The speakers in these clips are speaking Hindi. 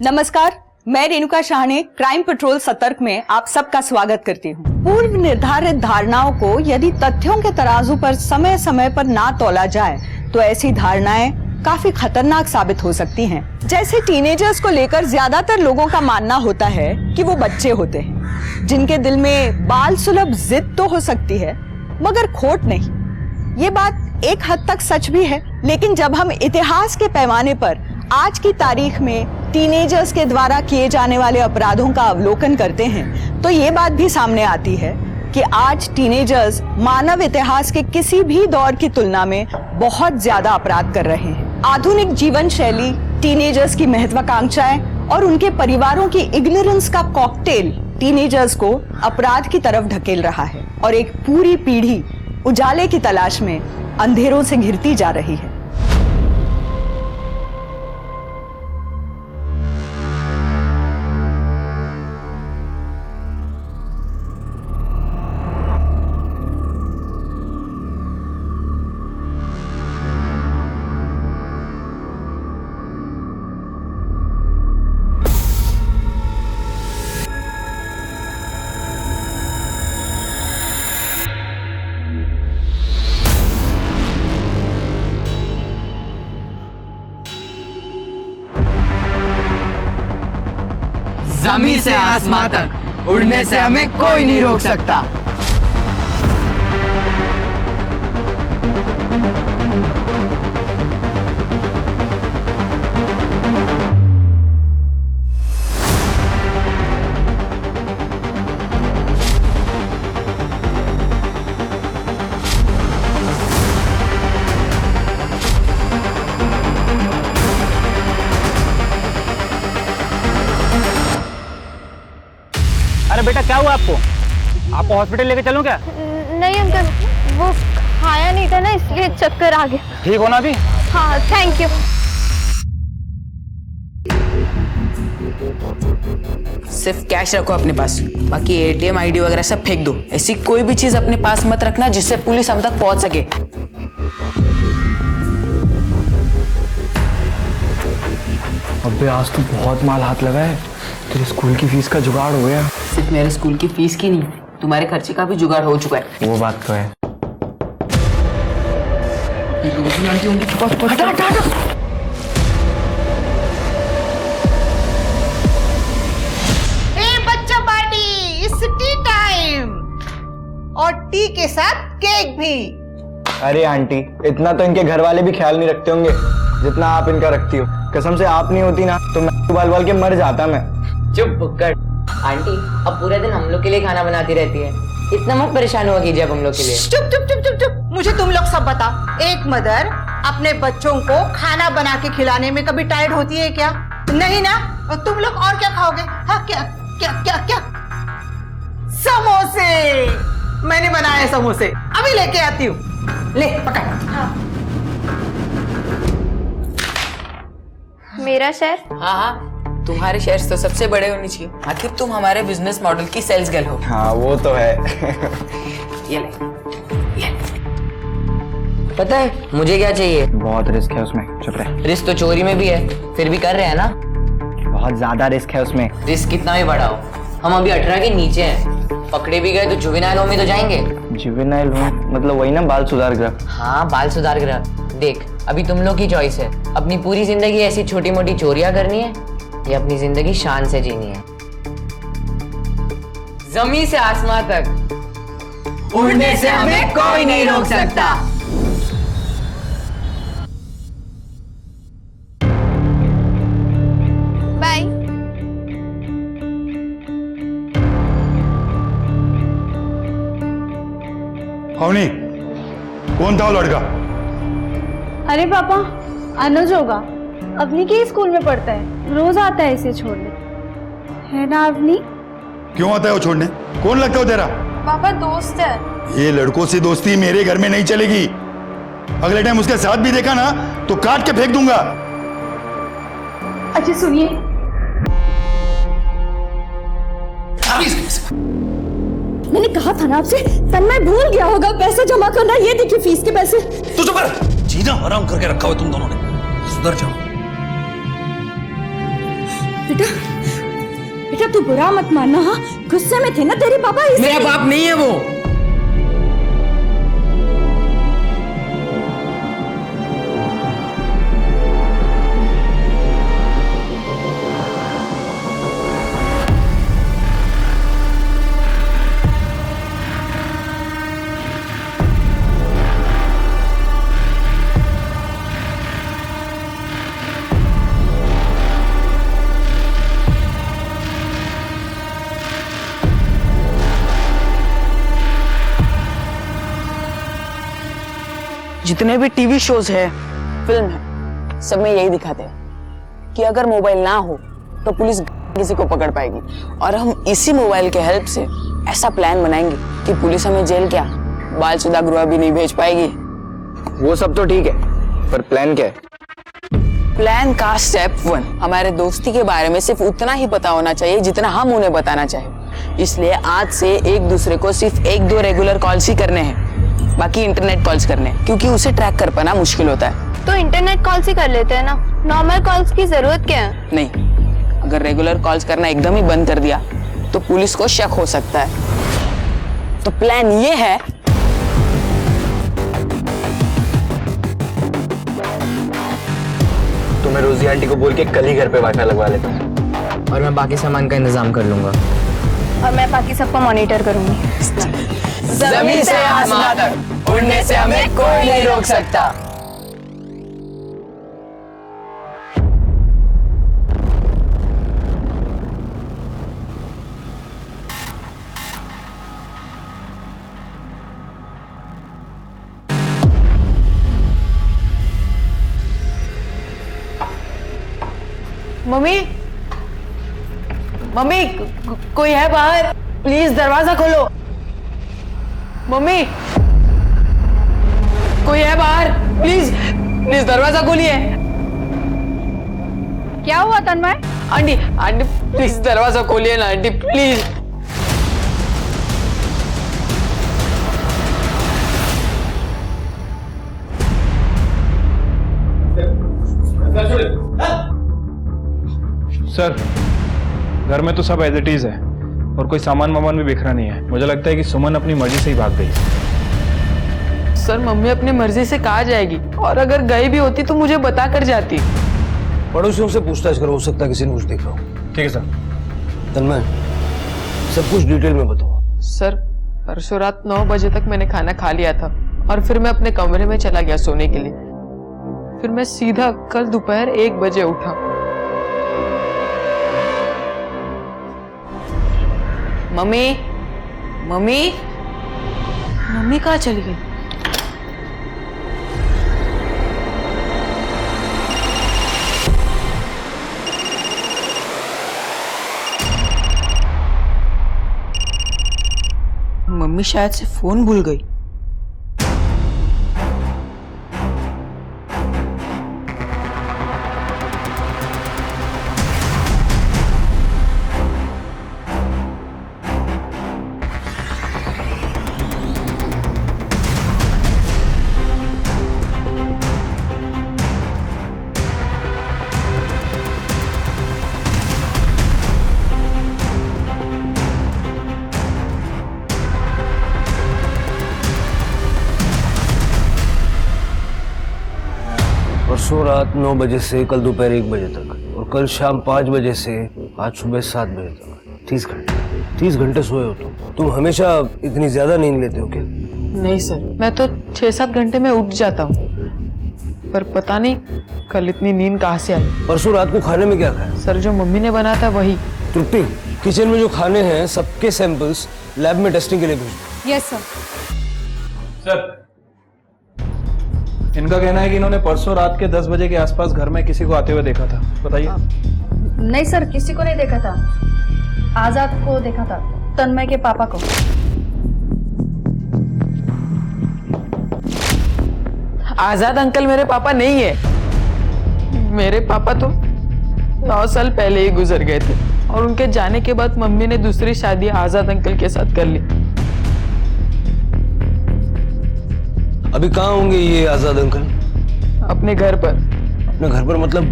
नमस्कार, मैं रेणुका शाह ने क्राइम पेट्रोल सतर्क में आप सबका स्वागत करती हूँ। पूर्व निर्धारित धारणाओं को यदि तथ्यों के तराजू पर समय समय पर ना तौला जाए तो ऐसी धारणाएं काफी खतरनाक साबित हो सकती हैं। जैसे टीनेजर्स को लेकर ज्यादातर लोगों का मानना होता है कि वो बच्चे होते हैं, जिनके दिल में बाल सुलभ जिद तो हो सकती है मगर खोट नहीं। ये बात एक हद तक सच भी है, लेकिन जब हम इतिहास के पैमाने पर आज की तारीख में टीनेजर्स के द्वारा किए जाने वाले अपराधों का अवलोकन करते हैं तो ये बात भी सामने आती है कि आज टीनेजर्स मानव इतिहास के किसी भी दौर की तुलना में बहुत ज्यादा अपराध कर रहे हैं। आधुनिक जीवन शैली, टीनेजर्स की महत्वाकांक्षाएं और उनके परिवारों की इग्नोरेंस का कॉकटेल टीनेजर्स को अपराध की तरफ ढकेल रहा है और एक पूरी पीढ़ी उजाले की तलाश में अंधेरों से घिरती जा रही है। जमीन से आसमां तक उड़ने से हमें कोई नहीं रोक सकता। अरे बेटा, क्या हुआ आपको? आपको हॉस्पिटल लेके चलूं क्या? नहीं अंकल, वो खाया नहीं था ना, इसलिए चक्कर आ गया। ठीक हो ना अभी? हाँ, थैंक यू। सिर्फ कैश रखो अपने पास, बाकी एटीएम आईडी वगैरह सब फेंक दो। ऐसी कोई भी चीज अपने पास मत रखना जिससे पुलिस हम तक पहुंच सके। अबे आज तो बहुत माल हाथ लगा है। तेरे स्कूल की फीस का जुगाड़ हो गया। सिर्फ मेरे स्कूल की फीस की नहीं, तुम्हारे खर्चे का भी जुगाड़ हो चुका है। वो बात तो है। हटा हटा हटा। बच्चा पार्टी, इट्स टी टाइम, और टी के साथ केक भी। अरे आंटी, इतना तो इनके घर वाले भी ख्याल नहीं रखते होंगे जितना आप इनका रखती हो। कसम से आप नहीं होती ना तो मैं बाल बाल के मर जाता। मैं चुप बुक्कड़। आंटी अब पूरे दिन हम लोग के लिए खाना बनाती रहती है, इतना मत परेशान हुआ कीजिए अब हम लोग के लिए। चुप चुप चुप चुप चुप। मुझे तुम लोग सब बताओ, एक मदर अपने बच्चों को खाना बना के खिलाने में कभी टायर्ड होती है क्या? नहीं ना। और तुम लोग और क्या खाओगे? हाँ, क्या क्या क्या क्या? समोसे। मैंने बनाए समोसे, अभी लेके आती हूँ। ले पकड़। हाँ। मेरा शेयर? हाँ हाँ, तुम्हारे शेयर्स तो सबसे बड़े होने चाहिए, आखिर तुम हमारे बिजनेस मॉडल की सेल्स गर्ल हो। हाँ वो तो है। ये ले, ये। पता है मुझे क्या चाहिए? बहुत रिस्क है उसमें। चुप रहे। रिस्क तो चोरी में भी है, फिर भी कर रहे हैं ना। बहुत ज्यादा रिस्क है उसमें। रिस्क कितना भी बड़ा हो, हम अभी 18 के नीचे हैं। पकड़े भी गए तो जुवेनाइल होम में तो जाएंगे। जुवेनाइल होम मतलब वही ना, बाल सुधार गृह? हाँ, बाल सुधार गृह। देख, अभी तुम लोग की चॉइस है, अपनी पूरी जिंदगी ऐसी छोटी मोटी चोरियां करनी है या अपनी जिंदगी शान से जीनी है। जमीन से आसमां तक उड़ने से हमें कोई नहीं रोक सकता। बाय। अवनी, कौन था वो लड़का? अरे पापा, अनुज होगा। अवनी के ही स्कूल में पढ़ता है, रोज आता है इसे छोड़ने, है ना अवनी? क्यों आता है वो छोड़ने? कौन लगता है वो तेरा? पापा दोस्त है। ये लड़कों से दोस्ती मेरे घर में नहीं चलेगी। अगले टाइम उसके साथ भी देखा ना तो काट के फेंक दूंगा। अच्छा सुनिए, मैंने कहा था ना आपसे, तन्मय भूल गया होगा पैसे जमा करना। ये देखिए फीस के पैसे। तू चुप कर, जीना हराम करके रखा हुआ तुम दोनों ने, सुधर जाओ। बेटा बेटा तू बुरा मत मानना, हाँ गुस्से में थे ना तेरे पापा मेरा बाप नहीं है वो। जितने भी टीवी शोज है, फिल्म है, सब में यही दिखाते हैं कि अगर मोबाइल ना हो तो पुलिस किसी को पकड़ पाएगी, और हम इसी मोबाइल के हेल्प से ऐसा प्लान बनाएंगे कि पुलिस हमें जेल क्या बाल सुधा गृह भी नहीं भेज पाएगी। वो सब तो ठीक है, पर प्लान क्या है? प्लान का स्टेप 1 हमारे दोस्ती के बारे में सिर्फ उतना ही पता होना चाहिए जितना हम उन्हें बताना चाहें। इसलिए आज से एक दूसरे को सिर्फ 1-2 रेगुलर कॉल्स ही करने हैं, बाकी इंटरनेट कॉल्स करने हैं, क्योंकि उसे ट्रैक कर पाना मुश्किल होता है। तो इंटरनेट कॉल्स ही कर लेते हैं ना, नॉर्मल कॉल्स की जरूरत क्या है? नहीं, अगर रेगुलर कॉल्स करना एकदम ही बंद कर दिया तो पुलिस को शक हो सकता है। तो प्लान ये है, तो मैं रोजी आंटी को बोल के कल ही घर पे वाईफाई लगवा लेता हूँ, और मैं बाकी सामान का इंतजाम कर लूंगा। और मैं बाकी सबको मॉनिटर करूंगी। जमीन से आसमान तक उड़ने से हमें कोई नहीं रोक सकता। मम्मी, मम्मी कोई है बाहर? प्लीज दरवाजा खोलो। मम्मी, कोई है बाहर? प्लीज प्लीज दरवाजा खोलिए। क्या हुआ तन्मय? आंटी आंटी प्लीज दरवाजा खोलिए ना आंटी, प्लीज। सर, घर में तो सब एज इट इज है और कोई सामान वामान भी बिखरा नहीं है। मुझे लगता है कि सुमन अपनी मर्जी से ही भाग गई। सर, मम्मी अपनी मर्जी से कहाँ जाएगी, और अगर गई भी होती तो मुझे बता कर जाती। पड़ोसियों से पूछताछ करो, हो सकता है किसी ने कुछ देखा हो। ठीक है सर। तन्मय, सब कुछ डिटेल में बताओ। सर, परसों रात 9 बजे तक मैंने खाना खा लिया था और फिर मैं अपने कमरे में चला गया सोने के लिए। फिर मैं सीधा कल दोपहर 1 बजे उठा। मम्मी, मम्मी, मम्मी कहाँ चली गई? मम्मी शायद से फोन भूल गई। परसों रात 9 बजे से कल दोपहर 1 बजे तक, और कल शाम 5 बजे से आज सुबह 7 बजे तक 30 घंटे सोए हो तुम हमेशा इतनी ज्यादा नींद लेते हो क्या? नहीं सर, मैं तो 6-7 घंटे में उठ जाता हूँ, पर पता नहीं कल इतनी नींद कहाँ से आई। परसों रात को खाने में क्या खाया? सर, जो मम्मी ने बनाया था वही। तृप्ति, किचन में जो खाने हैं सबके सैंपल्स लैब में टेस्टिंग के लिए भेज। Yes sir. सर, इनका कहना है कि इन्होंने परसों रात के 10 बजे के आसपास घर में किसी को आते हुए देखा था। बताइए। नहीं सर, किसी को नहीं देखा था। आजाद को देखा था, तन्मय के पापा को। आजाद अंकल मेरे पापा नहीं है। मेरे पापा तो 9 साल पहले ही गुजर गए थे, और उनके जाने के बाद मम्मी ने दूसरी शादी आजाद अंकल के साथ कर ली। अभी कहाँ होंगे ये आजाद अंकल? अपने घर पर। अपने घर पर मतलब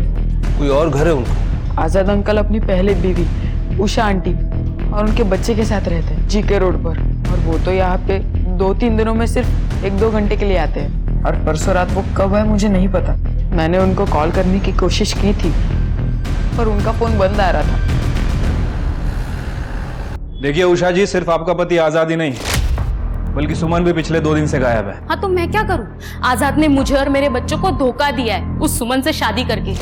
कोई और घर है उनका? आजाद अंकल अपनी पहले बीवी उषा आंटी और उनके बच्चे के साथ रहते हैं जीके रोड पर, और वो तो यहाँ पे 2-3 दिनों में सिर्फ 1-2 घंटे के लिए आते हैं। और परसों रात वो कब है मुझे नहीं पता। मैंने उनको कॉल करने की कोशिश की थी पर उनका फोन बंद आ रहा था। देखिए उषा जी, सिर्फ आपका पति आजाद ही नहीं बल्कि सुमन भी पिछले 2 दिन से गायब है। हाँ तो मैं क्या करूं? आजाद ने मुझे और मेरे बच्चों को धोखा दिया है उस सुमन से शादी करके,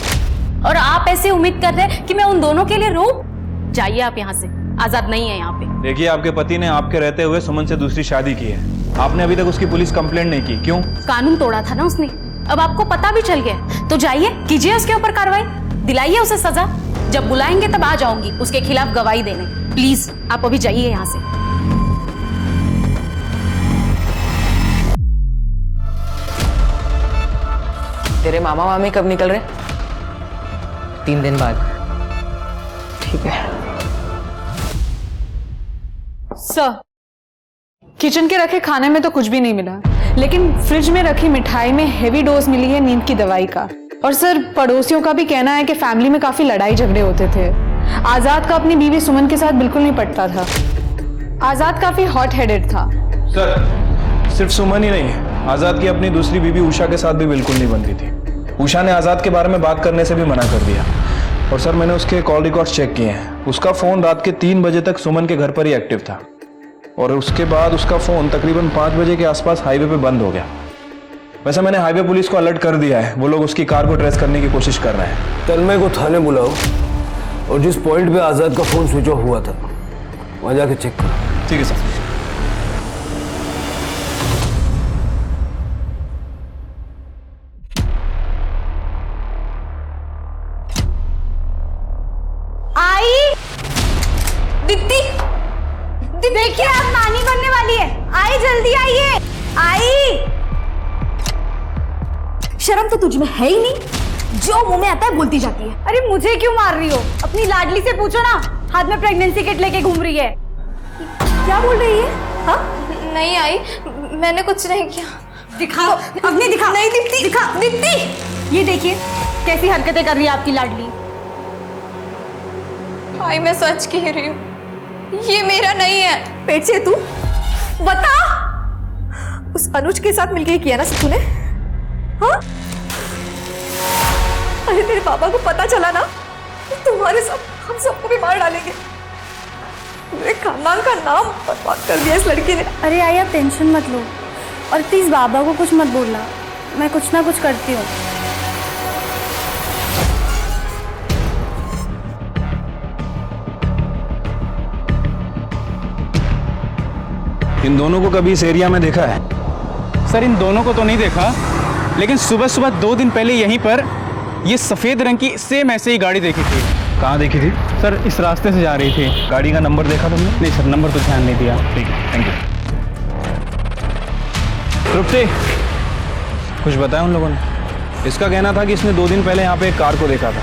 और आप ऐसे उम्मीद कर रहे हैं कि मैं उन दोनों के लिए रोऊं? जाइए आप यहाँ से, आजाद नहीं है यहाँ पे। देखिए, आपके पति ने आपके रहते हुए सुमन से दूसरी शादी की है। आपने अभी तक उसकी पुलिस कंप्लेंट नहीं की, क्यों? कानून तोड़ा था ना उसने, अब आपको पता भी चल गया, तो जाइए कीजिए उसके ऊपर कार्रवाई, दिलाइए उसे सजा। जब बुलाएंगे तब आ जाऊंगी उसके खिलाफ गवाही देने। प्लीज आप अभी जाइए यहाँ से। तेरे मामा मामी कब निकल रहे? 3 दिन बाद। ठीक है। सर, किचन के रखे खाने में तो कुछ भी नहीं मिला, लेकिन फ्रिज में रखी मिठाई में हेवी डोज मिली है नींद की दवाई का। और सर, पड़ोसियों का भी कहना है कि फैमिली में काफी लड़ाई झगड़े होते थे। आजाद का अपनी बीवी सुमन के साथ बिल्कुल नहीं पटता था। आजाद काफी हॉट हेडेड था। सर, सिर्फ सुमन ही नहीं, आजाद की अपनी दूसरी बीवी उषा के साथ भी बिल्कुल नहीं बनती थी। उषा ने आजाद के बारे में बात करने से भी मना कर दिया। और सर, मैंने उसके कॉल रिकॉर्ड्स चेक किए हैं। उसका फोन रात के 3 बजे तक सुमन के घर पर ही एक्टिव था, और उसके बाद उसका फोन तकरीबन 5 बजे के आसपास हाईवे पे बंद हो गया। वैसे मैंने हाईवे पुलिस को अलर्ट कर दिया है, वो लोग उसकी कार को ट्रेस करने की कोशिश कर रहे हैं। तन्मय को थाने बुलाओ और जिस पॉइंट पे आजाद का फोन स्विच ऑफ हुआ था वहां जाके चेक करो। ठीक है सर। आई दीप्ति, देखिए आप नानी बनने वाली है। आई जल्दी आइए। आई, शर्म तो तुझ में है ही नहीं, जो मुंह में आता है बोलती जाती है। अरे मुझे क्यों मार रही हो? अपनी लाडली से पूछो ना, हाथ में प्रेगनेंसी किट लेके घूम रही है। क्या बोल रही है? हाँ? नहीं आई, मैंने कुछ नहीं किया। दिखाओ, अपनी दिखाओ। नहीं दीप्ति, दिखा दीप्ति। ये देखिए कैसी हरकतें कर रही है आपकी लाडली। आई मैं सच कह रही हूँ, ये मेरा नहीं है। पेट से तू बता, उस अनुज के साथ मिलके किया ना सब तूने? हाँ? अरे तेरे पापा को पता चला ना, तुम्हारे सब हम सबको भी मार डालेंगे। मेरे खानदान का नाम बर्बाद कर दिया इस लड़की ने। अरे आई, आप टेंशन मत लो, और प्लीज बाबा को कुछ मत बोलना, मैं कुछ ना कुछ करती हूँ। इन दोनों को कभी इस एरिया में देखा है? सर, इन दोनों को तो नहीं देखा, लेकिन सुबह सुबह 2 दिन पहले यहीं पर ये सफेद रंग की सेम ऐसे ही गाड़ी देखी थी। कहाँ देखी थी? सर, इस रास्ते से जा रही थी। गाड़ी का नंबर देखा तुमने? नहीं सर, नंबर तो ध्यान नहीं दिया। ठीक है, थैंक यू। तृप्ति, कुछ बताया उन लोगों ने? इसका कहना था कि इसने 2 दिन पहले यहाँ पे एक कार को देखा था,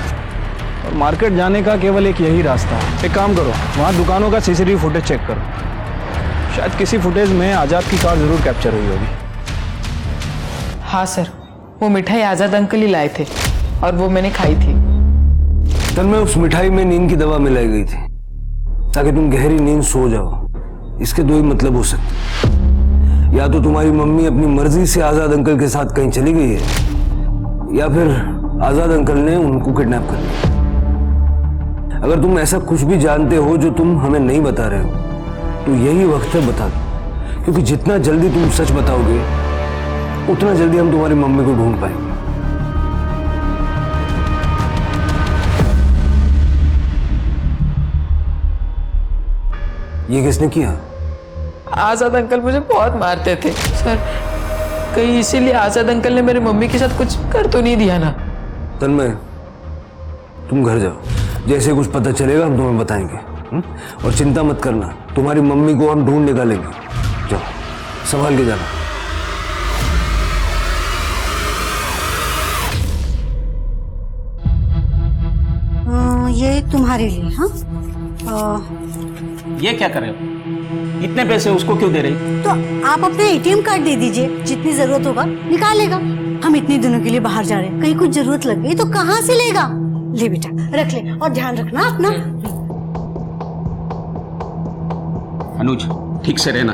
और मार्केट जाने का केवल एक यही रास्ता है। एक काम करो, वहाँ दुकानों का CCTV फुटेज चेक करो, शायद किसी फुटेज में आजाद की कार जरूर कैप्चर हुई होगी। हाँ सर, वो मिठाई आजाद अंकल ही लाए थे और वो मैंने खाई थी। तन्मय, उस मिठाई में नींद की दवा मिलाई गई थी ताकि तुम गहरी नींद सो जाओ। इसके 2 ही मतलब हो सकते, या तो तुम्हारी मम्मी अपनी मर्जी से आजाद अंकल के साथ कहीं चली गई है, या फिर आजाद अंकल ने उनको किडनैप कर लिया। अगर तुम ऐसा कुछ भी जानते हो जो तुम हमें नहीं बता रहे हो तो यही वक्त है बता दो, क्योंकि जितना जल्दी तुम सच बताओगे उतना जल्दी हम तुम्हारी मम्मी को ढूंढ पाएंगे। ये किसने किया? आजाद अंकल मुझे बहुत मारते थे सर, कहीं इसीलिए आजाद अंकल ने मेरी मम्मी के साथ कुछ कर तो नहीं दिया ना? तन्मय, तुम घर जाओ, जैसे कुछ पता चलेगा हम तुम्हें बताएंगे। और चिंता मत करना, तुम्हारी मम्मी को हम ढूंढ निकालेंगे। जाओ, संभाल के जाना। ये तुम्हारे लिए। हाँ, ये क्या कर रहे हो? इतने पैसे उसको क्यों दे रही? तो आप अपने ATM कार्ड दे दीजिए, जितनी जरूरत होगा निकालेगा। हम इतने दिनों के लिए बाहर जा रहे हैं, कहीं कुछ जरूरत लग गई तो कहाँ से लेगा? ले बेटा रख ले और ध्यान रखना अपना। अनुज ठीक से रहना,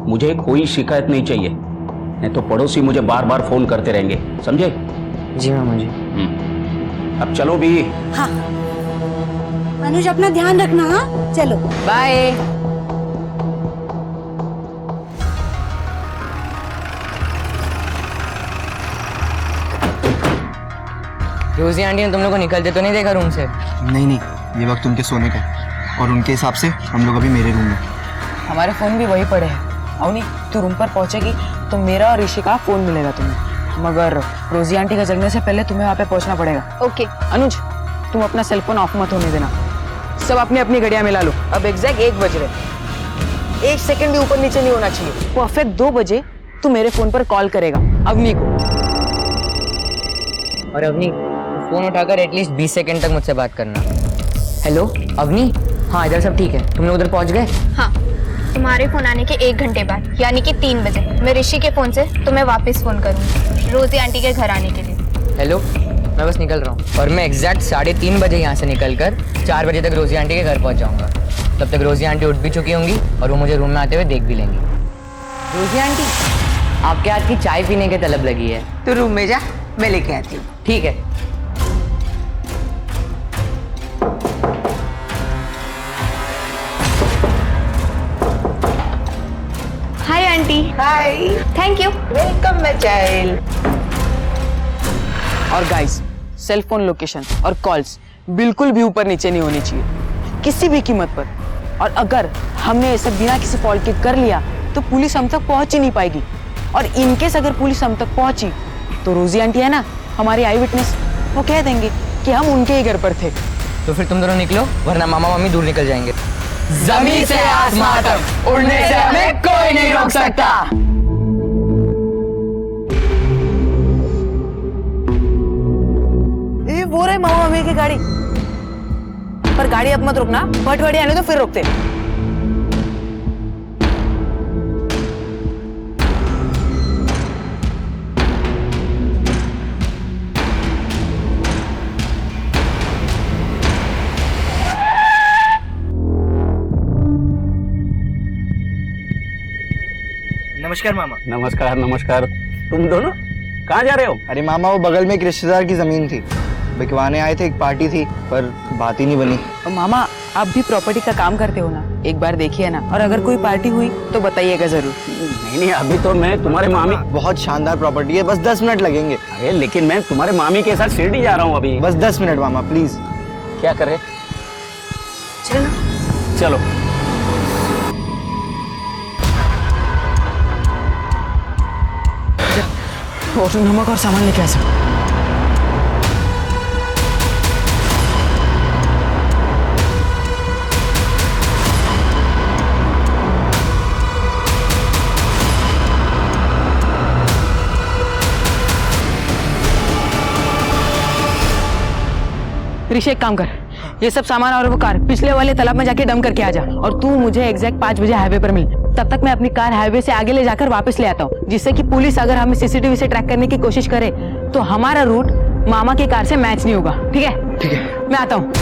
मुझे कोई शिकायत नहीं चाहिए, नहीं तो पड़ोसी मुझे बार बार फोन करते रहेंगे, समझे? जी मामा जी। अब चलो भी। हाँ अनुज अपना ध्यान रखना। हाँ चलो बाय। रोजी आंटी ने तुम लोग को निकलते तो नहीं देखा रूम से? नहीं नहीं, ये वक्त उनके सोने का है और उनके हिसाब से हम लोग अभी मेरे रूम में। हमारे फोन भी वही पड़े हैं। अवनी तू रूम पर पहुंचेगी तो मेरा और ऋषि का फोन मिलेगा तुम्हें, मगर रोजी आंटी का जगने से पहले तुम्हें वहाँ पे पहुंचना पड़ेगा। ओके। अनुज तुम अपना सेलफोन ऑफ मत होने देना। सब अपनी अपनी घड़ियां मिला लो। अब एग्जैक्ट 1 बज रहे, 1 सेकंड भी ऊपर नीचे नहीं होना चाहिए। परफेक्ट 2 बजे तू मेरे फोन पर कॉल करेगा अवनी को। और अवनी फोन उठाकर एटलीस्ट 20 सेकंड तक मुझसे बात करना। हेलो अवनी, हाँ इधर सब ठीक है, तुम लोग उधर पहुंच गए? हाँ तुम्हारे फोन आने के 1 घंटे बाद यानी कि 3 बजे मैं ऋषि के फोन से तुम्हें वापस फोन करूंगी रोजी आंटी के घर आने के लिए। हेलो, मैं बस निकल रहा हूँ और मैं एग्जैक्ट 3:30 बजे यहाँ से निकलकर 4 बजे तक रोजी आंटी के घर पहुँच जाऊँगा। तब तक रोजी आंटी उठ भी चुकी होंगी और वो मुझे रूम में आते हुए देख भी लेंगी। रोजी आंटी, आपके हाथ की चाय पीने की तलब लगी है। तू रूम में जा, मैं लेके आती हूँ। ठीक है। Hi aunty. Hi, thank you. Welcome my child. और गाइस सेल फोन लोकेशन और कॉल्स बिल्कुल भी ऊपर नीचे नहीं होनी चाहिए किसी भी कीमत पर। और अगर हमने ये सब बिना किसी फॉल्ट के कर लिया तो पुलिस हम तक पहुंच ही नहीं पाएगी। और इनकेस अगर पुलिस हम तक पहुंची तो रोजी आंटी है ना हमारी आई विटनेस, वो कह देंगे कि हम उनके ही घर पर थे। तो फिर तुम दोनों निकलो, वरना मामा मम्मी दूर निकल जाएंगे। जमीन से आसमां तक उड़ने से हमें कोई नहीं रोक सकता। ये वो रहे मामा मम्मी की गाड़ी, पर गाड़ी अब मत रोकना, पटवाड़ी आने तो फिर रोकते। नमस्कार मामा। नमस्कार नमस्कार। तुम दोनों कहाँ जा रहे हो? अरे मामा वो बगल में एक रिश्तेदार की जमीन थी, बिकवाने आए थे, एक पार्टी थी पर बात ही नहीं बनी। और मामा आप भी प्रॉपर्टी का काम करते हो ना, एक बार देखिए ना, और अगर कोई पार्टी हुई तो बताइएगा जरूर। नहीं अभी तो मैं तुम्हारे मामी। बहुत शानदार प्रॉपर्टी है, बस 10 मिनट लगेंगे। अरे लेकिन मैं तुम्हारे मामी के साथ शिरडी जा रहा हूँ अभी। बस 10 मिनट मामा प्लीज। क्या करे? चलो। और तुम नमक और सामान लेके आ सकते। ऋषि एक काम कर, ये सब सामान और वो कार पिछले वाले तालाब में जाके डंप करके आ जा, और तू मुझे एग्जैक्ट 5 बजे हाईवे पर मिल। तब तक मैं अपनी कार हाईवे से आगे ले जाकर वापस ले आता हूँ, जिससे कि पुलिस अगर हमें सीसीटीवी से ट्रैक करने की कोशिश करे तो हमारा रूट मामा की कार से मैच नहीं होगा। ठीक है? ठीक है, मैं आता हूँ।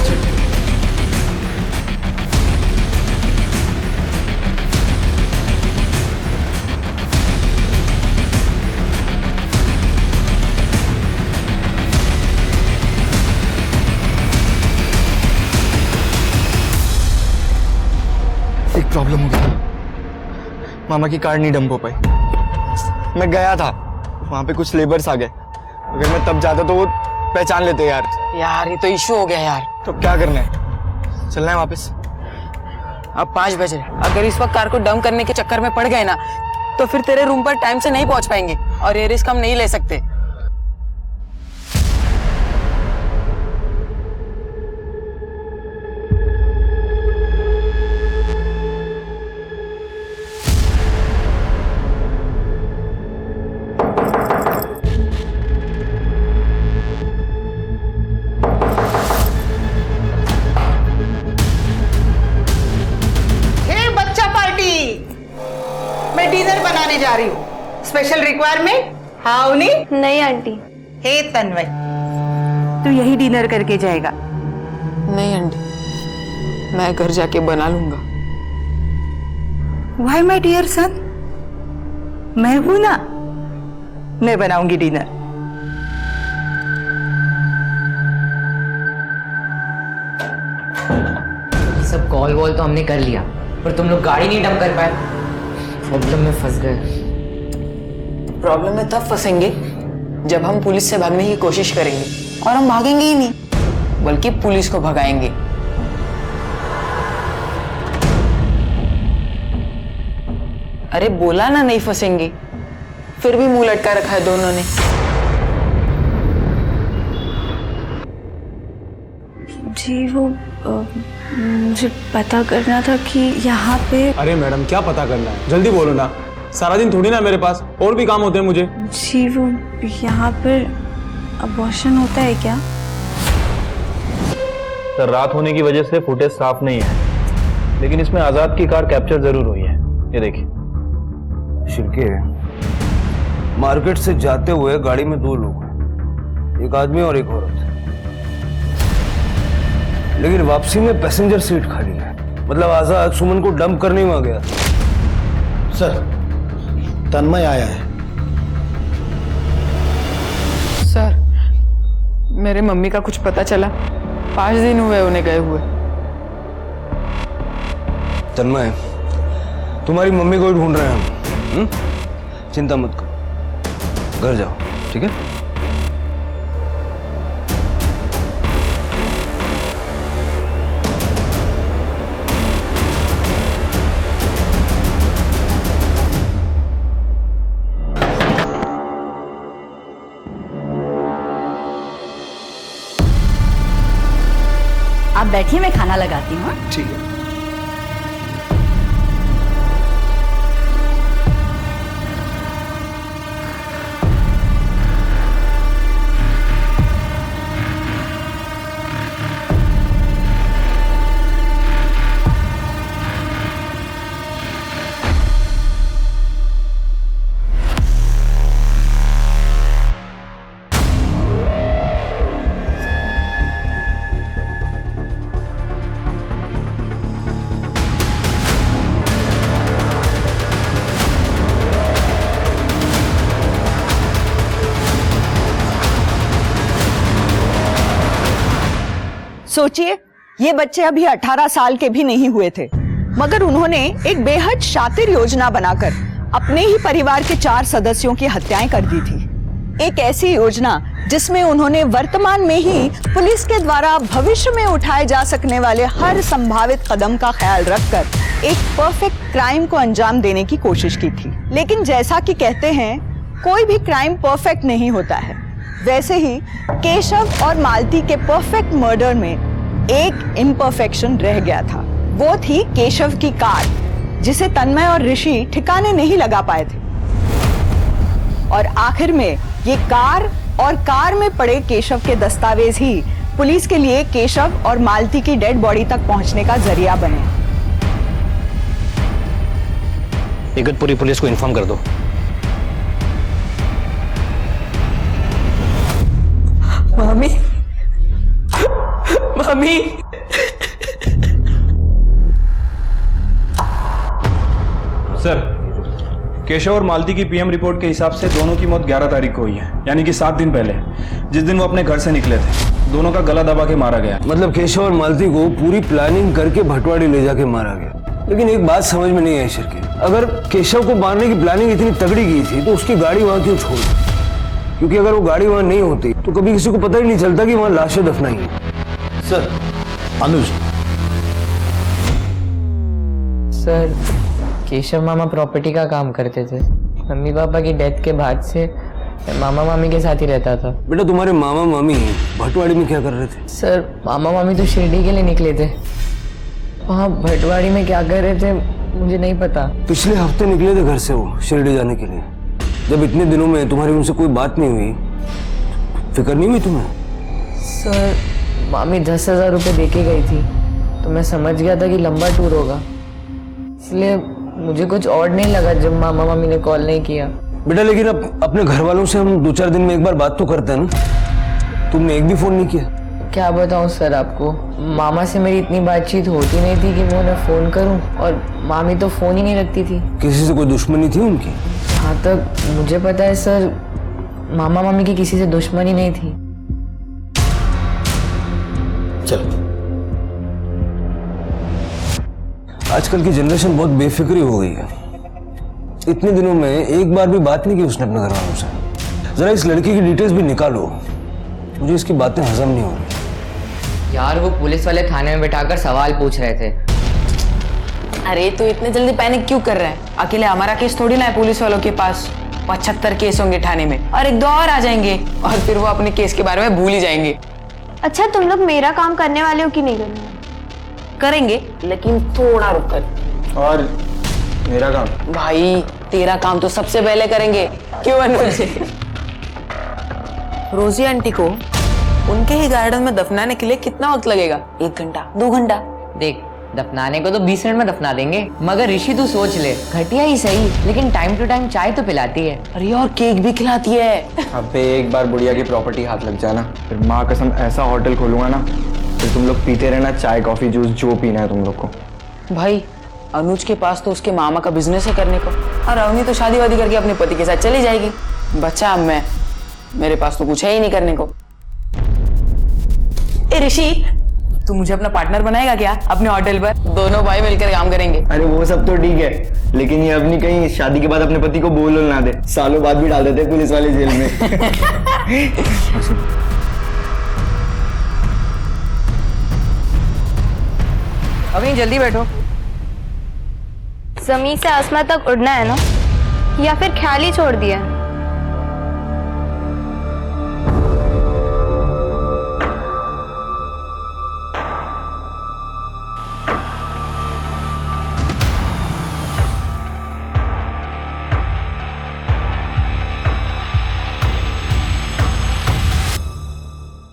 एक प्रॉब्लम हो गई, मामा की कार नहीं डंप हो पाई। मैं गया था, वहां पे कुछ लेबर्स आ गए, अगर मैं तब जाता तो वो पहचान लेते यार। यार ये तो इशू हो गया यार। तो क्या करना है, चलना है वापस? अब 5 बजे, अगर इस वक्त कार को डंप करने के चक्कर में पड़ गए ना तो फिर तेरे रूम पर टाइम से नहीं पहुंच पाएंगे, और ये रिस्क हम नहीं ले सकते। मैं डिनर बनाने जा रही हूँ। Special requirement? हाँ उन्हीं? नहीं आंटी। हे तन्मय, तो यही डिनर करके जाएगा? नहीं आंटी, मैं घर जाके बना लूंगा। वाई माय डियर सन, मैं हूं ना, मैं बनाऊंगी डिनर। सब कॉल वॉल तो हमने कर लिया, पर तुम लोग गाड़ी नहीं डंप कर पाए। प्रॉब्लम में फंस गए। प्रॉब्लम में तब फंसेंगे जब हम पुलिस से भागने की कोशिश करेंगे, और हम भागेंगे ही नहीं बल्कि पुलिस को भगाएंगे। अरे बोला ना नहीं फंसेंगे, फिर भी मुंह लटका रखा है दोनों ने। जी वो मुझे पता करना था कि यहाँ पे। अरे मैडम क्या पता करना है, जल्दी बोलो ना, सारा दिन थोड़ी ना मेरे पास और भी काम होते हैं मुझे। जी वो यहाँ पर अबॉर्शन होता है क्या? सर रात होने की वजह से फुटेज साफ नहीं है, लेकिन इसमें आजाद की कार कैप्चर जरूर हुई है। ये देखिए। शिरके, मार्केट से जाते हुए गाड़ी में 2 लोग हैं, एक आदमी और एक औरत, लेकिन वापसी में पैसेंजर सीट खाली है। मतलब आजाद सुमन को डंप करने वहां गया। सर तन्मय आया है। सर मेरे मम्मी का कुछ पता चला? 5 दिन हुए उन्हें गए हुए। तन्मय, तुम्हारी मम्मी को ही ढूंढ रहे हैं हम। चिंता मत करो, घर जाओ, ठीक है? आप बैठिए, मैं खाना लगाती हूँ। ठीक है। सोचिए, ये बच्चे अभी 18 साल के भी नहीं हुए थे, मगर उन्होंने एक बेहद शातिर योजना बनाकर अपने ही परिवार के 4 सदस्यों की हत्याएं कर दी थी। एक ऐसी योजना जिसमें उन्होंने वर्तमान में ही पुलिस के द्वारा भविष्य में उठाए जा सकने वाले हर संभावित कदम का ख्याल रखकर एक परफेक्ट क्राइम को अंजाम देने की कोशिश की थी। लेकिन जैसा कि कहते हैं, कोई भी क्राइम परफेक्ट नहीं होता है, वैसे ही केशव और मालती के परफेक्ट मर्डर में एक इम्परफेक्शन रह गया था। वो थी केशव की कार, जिसे तन्मय और ऋषि ठिकाने नहीं लगा पाए थे। और आखिर में ये कार और कार में पड़े केशव के दस्तावेज ही पुलिस के लिए केशव और मालती की डेड बॉडी तक पहुंचने का जरिया बने। इगतपुरी पुलिस को इन्फॉर्म कर दो। Mummy, mummy. सर, केशव और मालती की पीएम रिपोर्ट के हिसाब से दोनों की मौत 11 तारीख को हुई है, यानी कि 7 दिन पहले, जिस दिन वो अपने घर से निकले थे। दोनों का गला दबा के मारा गया। मतलब केशव और मालती को पूरी प्लानिंग करके भटवाड़ी ले जाके मारा गया। लेकिन एक बात समझ में नहीं आई शिरके, अगर केशव को मारने की प्लानिंग इतनी तगड़ी की थी तो उसकी गाड़ी वहां क्यों छोड़ दी? क्योंकि अगर वो गाड़ी वहां नहीं होती तो कभी किसी को पता ही नहीं चलता कि वहां लाशें दफनाई हैं। सर अनुज। सर, केशव मामा प्रॉपर्टी का काम करते थे। मम्मी पापा की डेथ के बाद से मैं मामा मामी के साथ ही रहता था। बेटा, तुम्हारे मामा मामी भटवाड़ी में क्या कर रहे थे? सर, मामा मामी तो शिरडी के लिए निकले थे। वहाँ भटवाड़ी में क्या कर रहे थे मुझे नहीं पता। पिछले हफ्ते निकले थे घर से वो शिरडी जाने के लिए। जब इतने दिनों में तुम्हारी उनसे कोई बात नहीं हुई, फिक्र नहीं हुई तुम्हें? सर, मामी 10,000 रुपये दे के गई थी, तो मैं समझ गया था कि लंबा टूर होगा, इसलिए मुझे कुछ और नहीं लगा जब मामा मामी ने कॉल नहीं किया। बेटा, लेकिन अब अपने घर वालों से हम 2-4 दिन में एक बार बात तो करते हैं ना। तुमने एक भी फोन नहीं किया? क्या बताऊं सर आपको, मामा से मेरी इतनी बातचीत होती नहीं थी कि मैं उन्हें फ़ोन करूं, और मामी तो फ़ोन ही नहीं रखती थी। किसी से कोई दुश्मनी थी उनकी? हाँ तक मुझे पता है सर, मामा मामी की किसी से दुश्मनी नहीं थी। चलो, आजकल की जनरेशन बहुत बेफिक्री हो गई है। इतने दिनों में एक बार भी बात नहीं की उसने अपने घर वालों से। जरा इस लड़की की डिटेल्स भी निकालो, मुझे इसकी बातें हजम नहीं हो रही। यार वो पुलिस वाले थाने में बिठाकर सवाल पूछ रहे थे। अरे तो इतने जल्दी पैनिक क्यों कर रहा है? अकेले हमारा केस थोड़ी ना है पुलिस वालों के पास। 75 केस होंगे थाने में और 1-2 और आ जाएंगे और फिर वो अपने केस के बारे में भूल ही जाएंगे। अच्छा तुम लोग मेरा काम करने वाले हो कि नहीं करने? करेंगे लेकिन थोड़ा रुक कर। और मेरा काम? भाई तेरा काम तो सबसे पहले करेंगे, क्यों अनुज? रोजी आंटी को उनके ही गार्डन में दफनाने के लिए कितना वक्त लगेगा? 1 घंटा 2 घंटा? देख, दफनाने को तो 20 मिनट में दफना देंगे, मगर ऋषि तू सोच ले, घटिया ही सही लेकिन टाइम टू टाइम चाय तो पिलाती है। अरे और केक भी खिलाती है। अबे एक बार बुढ़िया की प्रॉपर्टी हाथ लग जाना, फिर माँ कसम ऐसा होटल खोलूंगा ना, फिर तुम लोग पीते रहना चाय कॉफी जूस जो पीना है तुम लोग को। भाई अनुज के पास तो उसके मामा का बिजनेस है करने को, और अवनी तो शादी वादी करके अपने पति के साथ चली जाएगी। बच्चा मैं, मेरे पास तो कुछ है ही नहीं करने को। ए ऋषि, तू मुझे अपना पार्टनर बनाएगा क्या अपने होटल पर? दोनों भाई मिलकर काम करेंगे। अरे वो सब तो ठीक है, लेकिन ये अपनी कहीं शादी के बाद अपने पति को बोल ना दे, सालों बाद भी डाल देते पुलिस वाले जेल में। अभी जल्दी बैठो। जमीन से आसमान तक उड़ना है ना, या फिर ख्याल ही छोड़ दिया?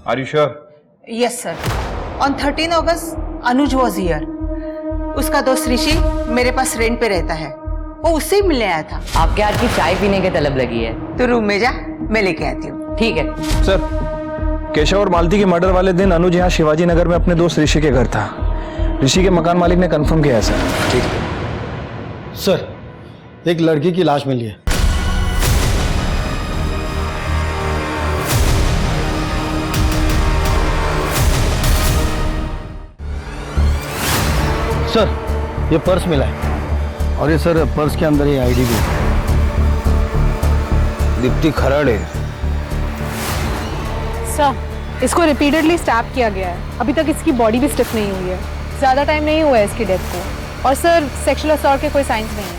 Are you sure? Yes sir. On 13 August, Anuj was here. उसका दोस्त ऋषि मेरे पास रेंट पे रहता है, वो उससे ही मिलने आया था। आपके हाथ की चाय पीने की तलब लगी है। तो रूम में जा, मैं लेके आती हूँ। ठीक है सर, केशव और मालती के मर्डर वाले दिन अनुज यहाँ शिवाजी नगर में अपने दोस्त ऋषि के घर था। ऋषि के मकान मालिक ने कंफर्म किया है सर। ठीक है सर, एक लड़की की लाश मिली है। सर, ये पर्स मिला है, और ये सर पर्स के अंदर ये आईडी भी है। दीप्ति खराड़े। सर, इसको रिपीटेडली स्टैप किया गया है। अभी तक इसकी बॉडी भी स्टिफ नहीं हुई है। ज़्यादा टाइम नहीं हुआ है इसकी डेथ को, और सर सेक्सुअल असॉल्ट के कोई साइंस नहीं है।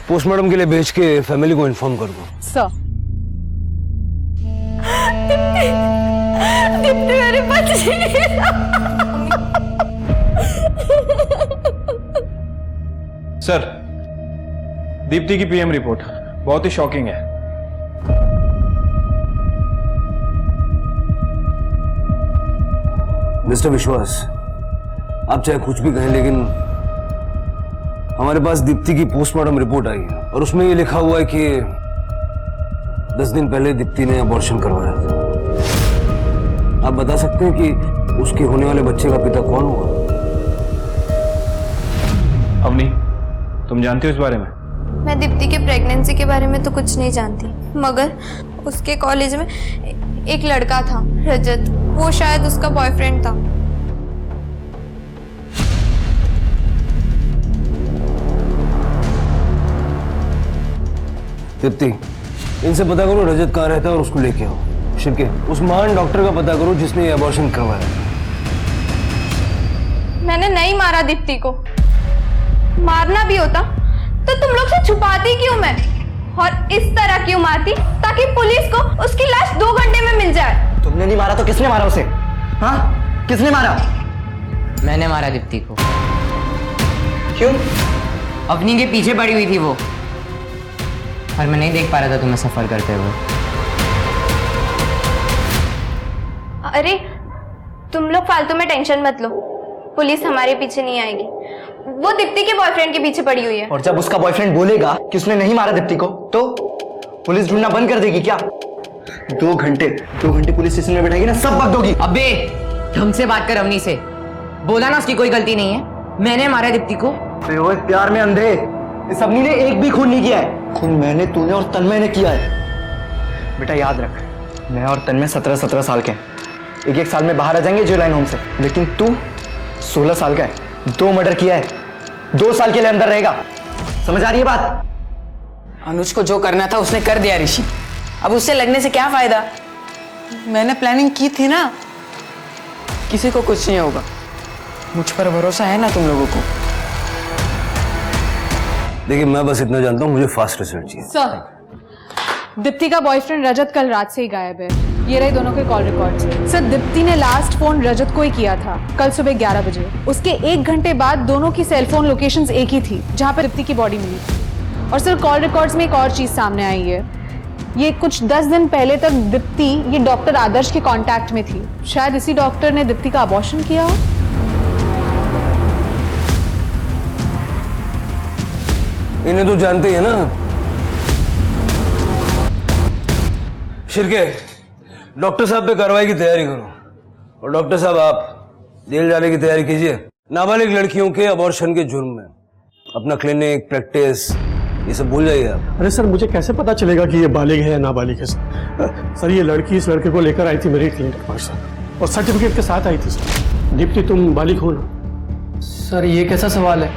पोस्टमार्टम के लिए भेज के फैमिली को इन्फॉर्म कर दो। सर, दीप्ति मेरी बच्ची। सर, दीप्ति की पीएम रिपोर्ट बहुत ही शॉकिंग है। मिस्टर विश्वास, आप चाहे कुछ भी कहें, लेकिन हमारे पास दीप्ति की पोस्टमार्टम रिपोर्ट आई है और उसमें ये लिखा हुआ है कि 10 दिन पहले दीप्ति ने अबॉर्शन करवाया था। आप बता सकते हैं कि उसके होने वाले बच्चे का पिता कौन हुआ? अवनी, तुम जानती हो इस बारे में? मैं दीप्ति के प्रेगनेंसी के बारे में तो कुछ नहीं जानती, मगर उसके कॉलेज में एक लड़का था, रजत, वो शायद उसका बॉयफ्रेंड था। दीप्ति, इनसे पता करो रजत कहाँ रहता है और उसको लेके आओ। शिरके, उस महान डॉक्टर का पता करो जिसने ये अबॉर्शन करवाया। मैंने नहीं मारा दीप्ति को। मारना भी होता तो तुम लोग से छुपाती क्यों मैं, और इस तरह क्यों मारती ताकि पुलिस को उसकी लाश 2 घंटे में मिल जाए। तुमने नहीं मारा तो किसने मारा उसे? हाँ, किसने मारा? मैंने मारा दीप्ति को। क्यों? अवनी के पीछे पड़ी हुई थी वो, और मैं नहीं देख पा रहा था तुम्हें सफर करते हुए। अरे तुम लोग फालतू में टेंशन मत लो, पुलिस हमारे पीछे नहीं आएगी। वो दीप्ति के बॉयफ्रेंड के पीछे पड़ी हुई है। और जब उसका बॉयफ्रेंड बोलेगा कि उसने नहीं मारा दीप्ति को, तो पुलिस ढूंढना बंद कर देगी क्या? 2 घंटे पुलिस स्टेशन में बैठाएगी ना, सब बक दोगी। अबे ढंग से बात कर अवनी से, बोला ना उसकी कोई गलती नहीं है, मैंने मारा दीप्ति को। ओए प्यार में अंधे, इस अवनी ने एक भी खून नहीं किया है। खून मैंने, तूने और तन्मय ने किया है। बेटा याद रख, मैं और तन्मय 17 साल के हैं, एक साल में बाहर आ जाएंगे जेल लाइन होम से, लेकिन तू 16 साल का है, 2 मर्डर किया है, 2 साल के लिए अंदर रहेगा। समझ आ रही है बात? अनुज को जो करना था उसने कर दिया ऋषि, अब उससे लड़ने से क्या फायदा? मैंने प्लानिंग की थी ना, किसी को कुछ नहीं होगा, मुझ पर भरोसा है ना तुम लोगों को। देखिए मैं बस इतना जानता हूँ, मुझे फास्ट रिजल्ट चाहिए। सर, दीप्ति का बॉयफ्रेंड रजत कल रात से ही गायब है। ये रहे दोनों के कॉल रिकॉर्ड्स। सर, दीप्ति ने लास्ट फोन रजत को ही किया था कल सुबह 11 बजे। उसके 1 घंटे बाद दोनों की सेलफोन लोकेशंस एक ही थी जहां पर दीप्ति की बॉडी मिली थी। और सर, कॉल रिकॉर्ड्स में एक और चीज सामने आई है, ये कुछ 10 दिन पहले तक दीप्ति ये डॉक्टर आदर्श के कांटेक्ट में थी। शायद इसी डॉक्टर ने दीप्ति का अबॉर्शन किया हो। इन्हें तो जानते ही है ना। शिरके, डॉक्टर साहब पे कार्रवाई की तैयारी करो, और डॉक्टर साहब आप जेल जाने की तैयारी कीजिए। नाबालिग लड़कियों के अबॉर्शन के जुर्म में अपना क्लिनिक, प्रैक्टिस ये सब भूल जाइए आप। अरे सर, मुझे कैसे पता चलेगा कि ये बालिग है या नाबालिग है सर? ये लड़की इस लड़के को लेकर आई थी मेरे क्लिनिक पर सर, और सर्टिफिकेट के साथ आई थी सर। दीप्ति तुम बालिग हो ना? सर ये कैसा सवाल है,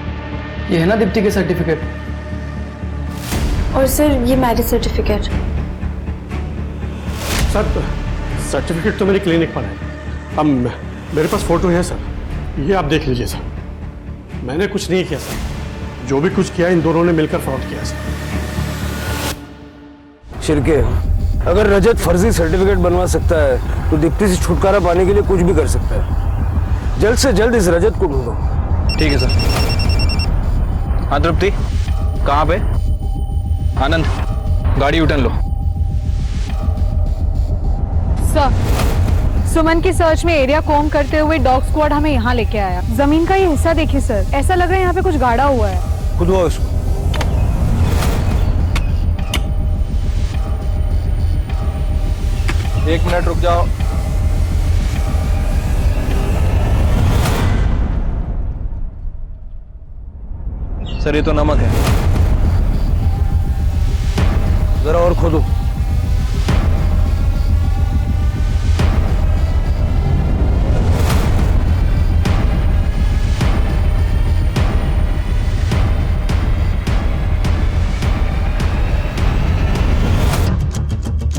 ये है ना दीप्ति के सर्टिफिकेट। और सर ये मैरिज सर्टिफिकेट। सर सर्टिफिकेट तो मेरी क्लिनिक पर है, अब मेरे पास फोटो है सर, ये आप देख लीजिए सर। मैंने कुछ नहीं किया सर, जो भी कुछ किया इन दोनों ने मिलकर फ्रॉड किया सर। शिरके, अगर रजत फर्जी सर्टिफिकेट बनवा सकता है तो दीप्ति से छुटकारा पाने के लिए कुछ भी कर सकता है। जल्द से जल्द इस रजत को ढूंढो। ठीक है सर। हाँ तृप्ति, कहाँ पे? आनंद, गाड़ी उठन लो। सर, सुमन की सर्च में एरिया कोम करते हुए डॉग स्क्वाड हमें यहाँ लेके आया। जमीन का ये हिस्सा देखिए सर, ऐसा लग रहा है यहाँ पे कुछ गाड़ा हुआ है। खुदवाओ इसको। एक मिनट रुक जाओ। सर ये तो नमक है। जरा और खोदो।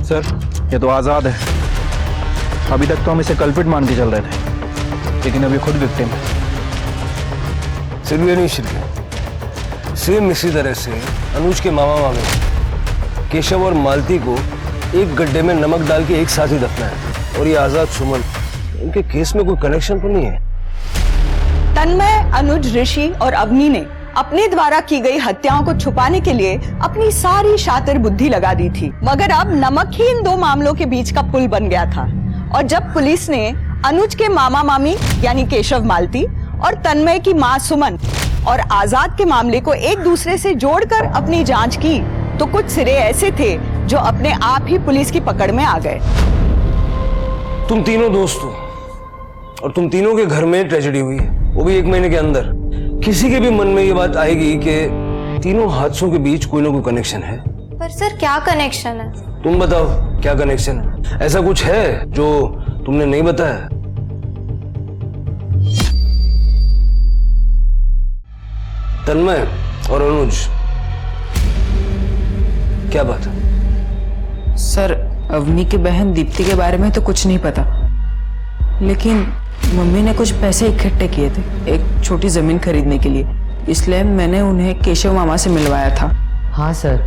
सर ये तो आजाद है। अभी तक तो हम इसे कल्पित मान के चल रहे थे, लेकिन अभी खुद विक्टिम है। सिर्फ ये नहीं शिरके, सेम इसी तरह से अनुज के मामा मामी केशव और मालती को एक गड्ढे में नमक डाल के एक साथ ही दफनाया, और ये आजाद सुमन, इनके केस में कोई कनेक्शन तो नहीं है? तन्मय, अनुज, ऋषि और अवनी ने अपने द्वारा की गई हत्याओं को छुपाने के लिए अपनी सारी शातिर बुद्धि लगा दी थी, मगर अब नमक ही इन 2 मामलों के बीच का पुल बन गया था। और जब पुलिस ने अनुज के मामा मामी यानी केशव, मालती और तन्मय की मां सुमन और आजाद के मामले को एक दूसरे से जोड़कर अपनी जांच की, तो कुछ सिरे ऐसे थे जो अपने आप ही पुलिस की पकड़ में आ गए। तुम तीनों दोस्त हो, और तुम तीनों के घर में ट्रेजेडी हुई है, वो भी 1 महीने के अंदर। किसी के भी मन में ये बात आएगी कि तीनों हादसों के बीच कोई ना कोई कनेक्शन है। पर सर क्या कनेक्शन है? तुम बताओ क्या कनेक्शन है? ऐसा कुछ है जो तुमने नहीं बताया? तन्मय और अनुज, क्या बात है? सर, अवनी की बहन दीप्ति के बारे में तो कुछ नहीं पता, लेकिन मम्मी ने कुछ पैसे इकट्ठे किए थे एक छोटी जमीन खरीदने के लिए, इसलिए मैंने उन्हें केशव मामा से मिलवाया था। हाँ सर,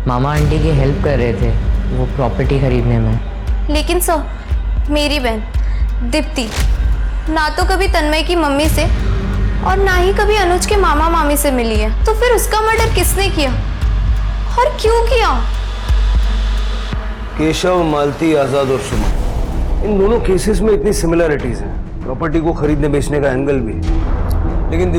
मामा आंटी की हेल्प कर रहे थे वो प्रॉपर्टी खरीदने में। लेकिन सर, मेरी बहन दीप्ति ना तो कभी तन्मय की मम्मी से और ना ही कभी अनुज के मामा मामी से मिली है, तो फिर उसका मर्डर किसने किया और क्यों किया? केशव, मालती, आजाद और सुमन, इन दोनों केसेस में इतनी सिमिलरिटीज हैं, प्रॉपर्टी को खरीदने बेचने का एंगल भी। लेकिन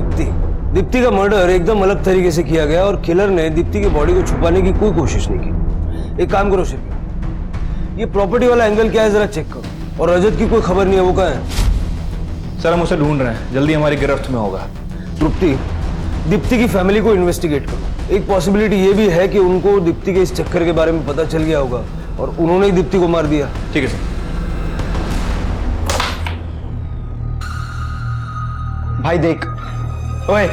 दीप्ति का मर्डर एकदम अलग तरीके से किया गया, और किलर ने दीप्ति की बॉडी को छुपाने की कोई कोशिश नहीं की। एक काम करो शिरके, ये प्रॉपर्टी वाला एंगल क्या है जरा चेक करो। और रजत की कोई खबर नहीं है, वो कहाँ है? सर हम उसे ढूंढ रहे हैं, जल्दी हमारी गिरफ्त में होगा। तृप्ति, दीप्ति की फैमिली को इन्वेस्टिगेट करो। एक पॉसिबिलिटी ये भी है कि उनको दीप्ति के इस चक्कर के बारे में पता चल गया होगा और उन्होंने ही दीप्ति को मार दिया। ठीक है सर। भाई देख, ओए,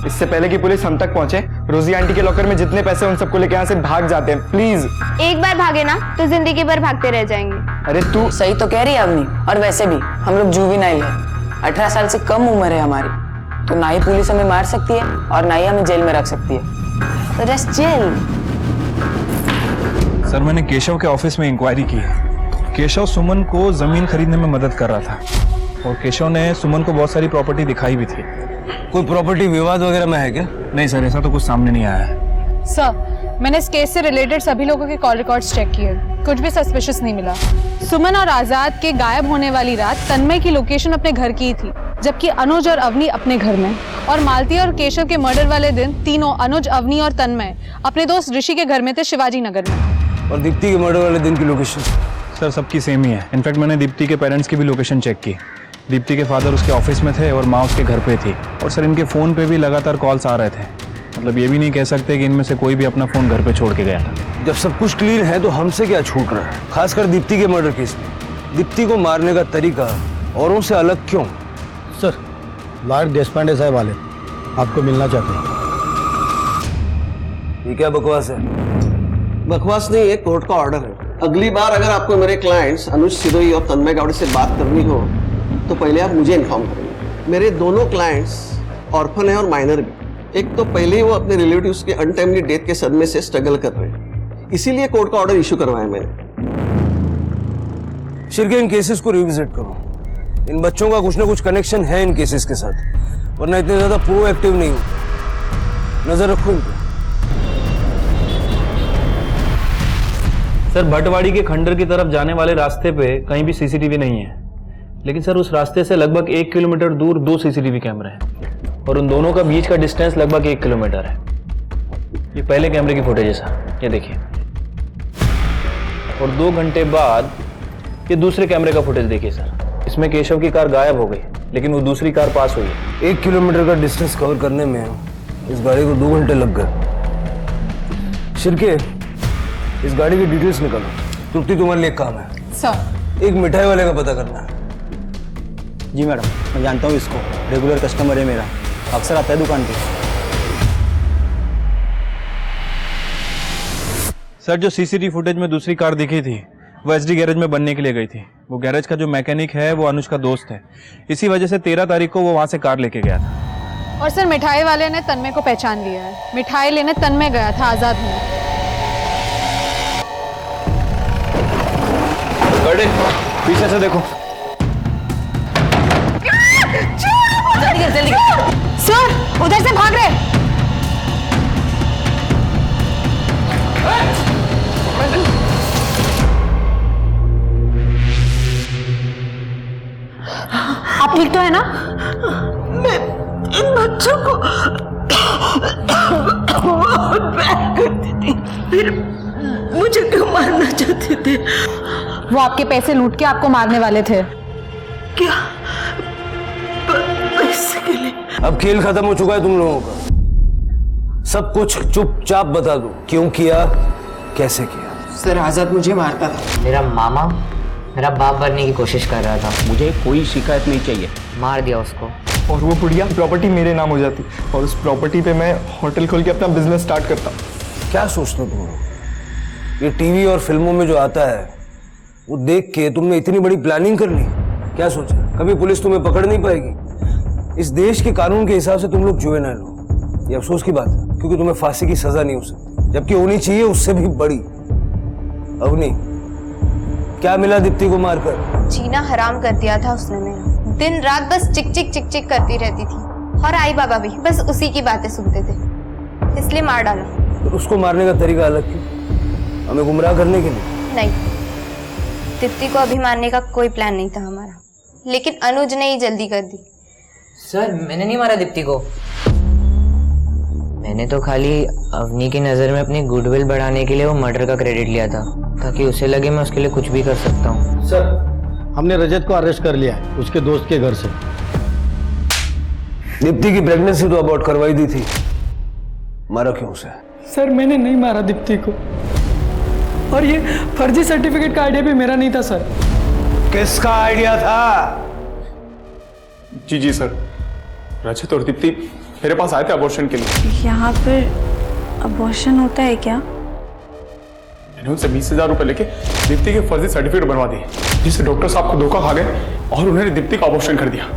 इससे पहले कि पुलिस हम तक पहुंचे, रोजी आंटी के लॉकर में जितने पैसे उन सबको लेके यहाँ से भाग जाते हैं, प्लीज। एक बार भागे ना तो जिंदगी भर भागते रह जाएंगे। अरे तू सही तो कह रही है अवनी। और वैसे भी हम लोग जुवेनाइल है, 18 साल से कम उम्र है हमारी, तो ना ही पुलिस हमें मार सकती है और ना ही हमें जेल में रख सकती है। तो जस्ट जेल। सर मैंने केशव के ऑफिस में इंक्वायरी की है। केशव सुमन को जमीन खरीदने में मदद कर रहा था और केशव ने सुमन को बहुत सारी प्रॉपर्टी दिखाई भी थी। कोई प्रॉपर्टी विवाद वगैरह में है क्या? नहीं सर, ऐसा तो कुछ सामने नहीं आया है। सर, मैंने इस केस से रिलेटेड सभी लोगों के कॉल रिकॉर्ड्स चेक किए, कुछ भी सस्पिशियस नहीं मिला। सुमन और आजाद के गायब होने वाली रात तन्मय की लोकेशन अपने घर की थी, जबकि अनुज और अवनी अपने घर में। और मालती और केशव के मर्डर वाले दिन तीनों, अनुज, अवनी और तन्मय, अपने दोस्त ऋषि के घर में थे, शिवाजी नगर में। और दीप्ति के मर्डर वाले दिन की लोकेशन? सर सबकी सेम ही है। इनफैक्ट मैंने दीप्ति के पेरेंट्स की भी लोकेशन चेक की। दीप्ति के फादर उसके ऑफिस में थे और माँ उसके घर पे थी। और सर इनके फ़ोन पे भी लगातार कॉल्स आ रहे थे। मतलब ये भी नहीं कह सकते कि इनमें से कोई भी अपना फ़ोन घर पे छोड़ के गया था। जब सब कुछ क्लियर है तो हमसे क्या छूट रहा है, खासकर दीप्ति के मर्डर केस में? दीप्ति को मारने का तरीका औरों से अलग क्यों? सर, लॉयर देशपांडे साहब वाले आपको मिलना चाहते हैं। ये क्या बकवास है? बकवास नहीं है, कोर्ट का ऑर्डर है। अगली बार अगर आपको मेरे क्लाइंट्स अनुज सिरोही और तन्मय गावड़े से बात करनी हो तो पहले आप मुझे इन्फॉर्म करेंगे। मेरे दोनों क्लाइंट्स ऑर्फन है और माइनर भी। एक तो पहले ही वो अपने रिलेटिव्स के अनटाइमली डेथ के सदमे से स्ट्रगल कर रहे हैं, इसीलिए कोर्ट का ऑर्डर इशू करवाया मैंने। शिरके, इन केसेस को रिविजिट करो। इन बच्चों का कुछ ना कुछ कनेक्शन है इन केसेस के साथ, वरना इतने ज्यादा प्रोएक्टिव नहीं हो। नजर रखो इनको। सर भटवाड़ी के खंडर की तरफ जाने वाले रास्ते पे कहीं भी सीसीटीवी नहीं है, लेकिन सर उस रास्ते से लगभग 1 किलोमीटर दूर 2 सीसीटीवी कैमरे हैं और उन दोनों का बीच का डिस्टेंस लगभग 1 किलोमीटर है। ये पहले कैमरे की फुटेज है सर, ये देखिए। और 2 घंटे बाद ये दूसरे कैमरे का फुटेज देखिए सर। इसमें केशव की कार गायब हो गई, लेकिन वो दूसरी कार पास हुई है। 1 किलोमीटर का डिस्टेंस कवर करने में इस गाड़ी को 2 घंटे लग गए। शिरके, इस गाड़ी की डिटेल्स निकालो। तृप्ति, तुम्हारे लिए काम है। सर, एक मिठाई वाले का पता करना है। जी मैडम, मैं जानता हूँ इसको, रेगुलर कस्टमर है मेरा, अक्सर आता है दुकान पे। सर जो सीसीटीवी फुटेज में दूसरी कार दिखी थी वो एसडी गैरेज में बनने के लिए गई थी। वो गैरेज का जो मैकेनिक है वो अनुज का दोस्त है, इसी वजह से 13 तारीख को वो वहां से कार लेके गया था। और सर मिठाई वाले ने तन्मय को पहचान लिया है। मिठाई लेने तन्मय गया था आजाद में। पीछे से देखो। जल्दी कर, जल्दी कर। सर, उधर से भाग रहे। आप ठीक तो है ना? मैं इन बच्चों को बहुत प्यार करती थी, फिर मुझे क्यों मारना चाहते थे? वो आपके पैसे लूट के आपको मारने वाले थे। क्या पैसे के लिए? अब खेल खत्म हो चुका है तुम लोगों का। सब कुछ चुपचाप बता दो, क्यों किया, कैसे किया। सर आजाद मुझे मारता था। मेरा मामा मेरा बाप बनने की कोशिश कर रहा था। मुझे कोई शिकायत नहीं चाहिए। मार दिया उसको। और वो बुढ़िया प्रॉपर्टी मेरे नाम हो जाती और उस प्रॉपर्टी पे मैं होटल खोल के अपना बिजनेस स्टार्ट करता। क्या सोचते हो तुम? ये टीवी और फिल्मों में जो आता है वो देख के तुमने इतनी बड़ी प्लानिंग कर ली? क्या सोचा कभी पुलिस तुम्हें पकड़ नहीं पाएगी? इस देश के कानून के हिसाब से तुम लोग जुवेनाइल हो। ये अफसोस की बात है, क्योंकि तुम्हें फांसी की सजा नहीं हो सकती, जबकि होनी चाहिए उससे भी बड़ी। अवनी, क्या मिला दीप्ति को मारकर? जीना हराम कर दिया था उसने मेरा। दिन रात बस चिक चिक चिक चिक करती रहती थी और आई बाबा भी बस उसी की बातें सुनते थे, इसलिए मार डाला। तो उसको मारने का तरीका अलग क्यों? हमें गुमराह करने के लिए? नहीं, दीप्ति को अभी मारने का कोई प्लान नहीं था हमारा, लेकिन अनुज ने ही जल्दी कर दी। सर मैंने नहीं मारा दीप्ति को। मैंने तो खाली अवनी की नज़र में अपनी गुडविल बढ़ाने के लिए वो मर्डर का क्रेडिट लिया था, ताकि उसे लगे मैं उसके लिए कुछ भी कर सकता हूँ। सर, हमने रजत को अरेस्ट कर लिया है उसके दोस्त के घर से। दीप्ति की प्रेगनेंसी तो अबॉर्ट करवाई दी थी, मारा क्यों उसे? सर मैंने नहीं मारा दीप्ति को, और ये फर्जी सर्टिफिकेट का आइडिया भी मेरा नहीं था सर। किसका आइडिया था? जी सर, रजत और दीप्ति मेरे पास आए थे अबॉर्शन के लिए। यहाँ पर अबॉर्शन होता है क्या? मैंने उनसे 20,000 रुपए लेके दीप्ति के फर्जी सर्टिफिकेट बनवा दिए, जिससे डॉक्टर साहब को धोखा खा गए और उन्होंने दीप्ति का अबॉर्शन कर दिया।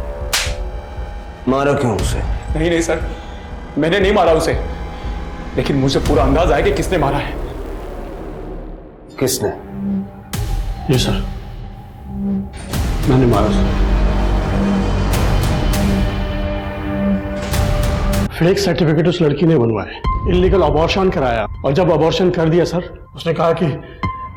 मारा क्यों उसे? नहीं सर, मैंने नहीं मारा उसे, लेकिन मुझे पूरा अंदाजा है कि किसने मारा है। किसने? ये सर, मैंने मारा सर। फेक सर्टिफिकेट उस लड़की ने बनवाए, इलीगल अबॉर्शन कराया, और जब अबॉर्शन कर दिया सर, उसने कहा कि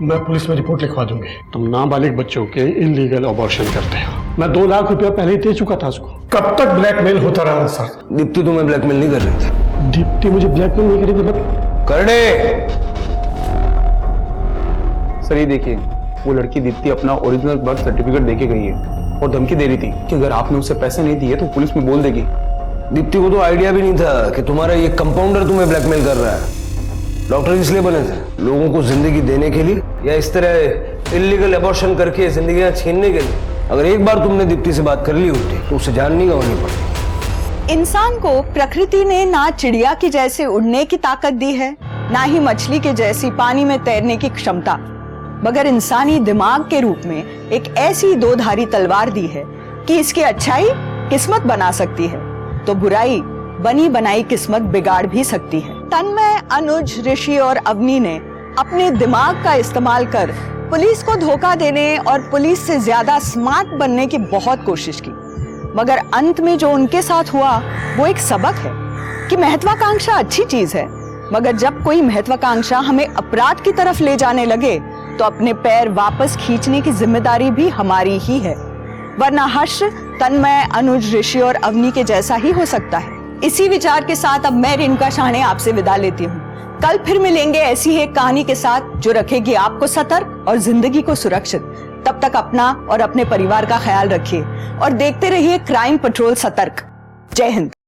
मैं पुलिस में रिपोर्ट लिखवा दूंगी, तुम नाबालिग बच्चों के इलीगल अबॉर्शन करते हो। मैं 2 लाख रुपया पहले ही दे चुका था उसको। कब तक ब्लैकमेल होता रहा सर? दीप्ति तुम्हें ब्लैकमेल नहीं कर रही थी? दीप्ति मुझे ब्लैकमेल नहीं करी थी। बट करने सर ये देखिए, वो लड़की दीप्ति अपना ओरिजिनल बर्थ सर्टिफिकेट देके गई है और धमकी दे रही थी कि अगर आपने उसे पैसे नहीं दिए तो पुलिस में बोल देगी। दीप्ति को तो आइडिया भी नहीं था कि तुम्हारा ये कंपाउंडर तुम्हें ब्लैकमेल कर रहा है। डॉक्टर इसलिए बने थे, लोगों को जिंदगी देने के लिए, या इस तरह इलीगल अबॉर्शन करके जिंदगियां छीनने के लिए? अगर एक बार तुमने दीप्ति से बात कर ली होती तो उसे जान नहीं गंवानी पड़ती। इंसान को प्रकृति ने ना चिड़िया की जैसे उड़ने की ताकत दी है, ना ही मछली के जैसी पानी में तैरने की क्षमता, मगर इंसानी दिमाग के रूप में एक ऐसी 2-धारी तलवार दी है कि इसकी अच्छाई किस्मत बना सकती है, तो बुराई बनी बनाई किस्मत बिगाड़ भी सकती है। तन्मय, अनुज, ऋषि और अवनी ने अपने दिमाग का इस्तेमाल कर पुलिस को धोखा देने और पुलिस से ज्यादा स्मार्ट बनने की बहुत कोशिश की, मगर अंत में जो उनके साथ हुआ वो एक सबक है कि महत्वाकांक्षा अच्छी चीज है, मगर जब कोई महत्वाकांक्षा हमें अपराध की तरफ ले जाने लगे तो अपने पैर वापस खींचने की जिम्मेदारी भी हमारी ही है, वरना हर्ष तन्मय, अनुज, ऋषि और अवनी के जैसा ही हो सकता है। इसी विचार के साथ अब मैं रेणुका शाहने आपसे विदा लेती हूँ। कल फिर मिलेंगे ऐसी ही एक कहानी के साथ जो रखेगी आपको सतर्क और जिंदगी को सुरक्षित। तब तक अपना और अपने परिवार का ख्याल रखिए और देखते रहिए क्राइम पेट्रोल सतर्क। जय हिंद।